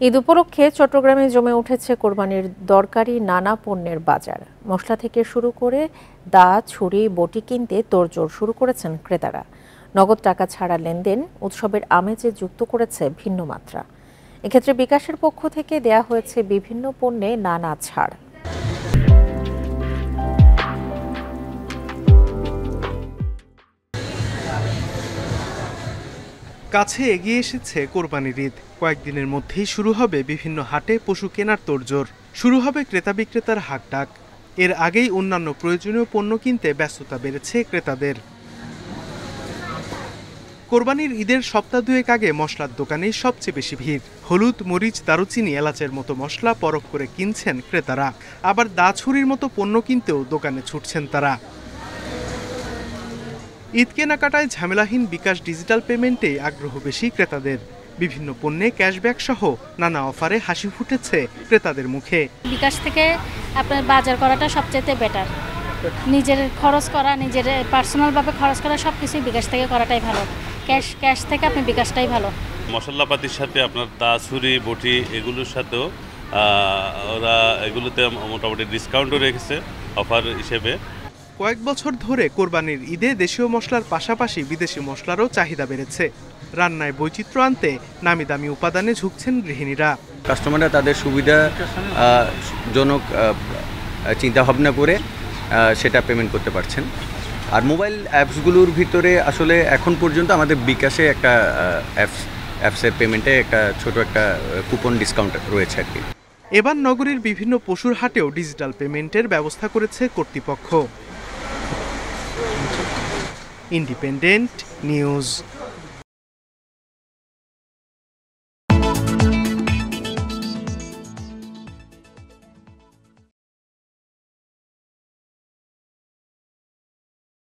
ঈদ উপলক্ষে চট্টগ্রামে জমে উঠেছে কোরবানির দরকারি নানা পণ্যের বাজার। মশলা থেকে শুরু করে দা, ছুরি, বটি কিনতে তোড়জোড় শুরু করেছেন ক্রেতারা। নগদ টাকা ছাড়া লেনদেন উৎসবের আমেজে যুক্ত করেছে ভিন্ন মাত্রা। এক্ষেত্রে বিকাশের পক্ষ থেকে দেয়া হয়েছে বিভিন্ন পণ্যে নানা ছাড়। কাছে এগিয়ে এসেছে কোরবানির ঈদ। কয়েকদিনের মধ্যেই শুরু হবে বিভিন্ন হাটে পশু কেনার তোড়জোড়। শুরু হবে ক্রেতা বিক্রেতার হাকডাক। এর আগেই অন্যান্য প্রয়োজনীয় পণ্য কিনতে ব্যস্ততা বেড়েছে ক্রেতাদের। কোরবানির ঈদের সপ্তাহ দুয়েক আগে মশলার দোকানেই সবচেয়ে বেশি ভিড়। হলুদ, মরিচ, দারুচিনি, এলাচের মতো মশলা পরখ করে কিনছেন ক্রেতারা। আবার দা, ছুরির মতো পণ্য কিনতেও দোকানে ছুটছেন তারা। ঈদ কেনাকাটায় ঝামেলাহীন বিকাশ ডিজিটাল পেমেন্টে আগ্রহ বেশি ক্রেতাদের। বিভিন্ন পণ্যে ক্যাশব্যাক সহ নানা অফারে হাসি ফুটেছে ক্রেতাদের মুখে। বিকাশ থেকে আপনার বাজার করাটা সবচেয়ে বেটার। নিজের খরচ করা, নিজের পার্সোনালভাবে খরচ করা সবকিছুই বিকাশ থেকে করাটাই ভালো। ক্যাশ থেকে আপনি বিকাশটাই ভালো। মশলাপাতির সাথে আপনার দা, ছুরি, বটি এগুলোর সাথেও ওরা এগুলোতে মোটামুটি ডিসকাউন্টও রেখেছে অফার হিসেবে। কয়েক বছর ধরে কোরবানির ঈদে দেশীয় মশলার পাশাপাশি বিদেশি মশলারও চাহিদা বেড়েছে। রান্নায় বৈচিত্র্য আনতে নামি দামি উপাদানে ঝুঁকছেন গৃহিণীরা। কাস্টমাররা তাদের সুবিধাজনক চিন্তাভাবনা করে সেটা পেমেন্ট করতে পারছেন। আর মোবাইল অ্যাপসগুলোর ভিতরে আসলে এখন পর্যন্ত আমাদের বিকাশে একটা অ্যাপসের পেমেন্টে একটা ছোট একটা কুপন ডিসকাউন্ট রয়েছে আর কি। এবার নগরীর বিভিন্ন পশুর হাটেও ডিজিটাল পেমেন্টের ব্যবস্থা করেছে কর্তৃপক্ষ। Independent news.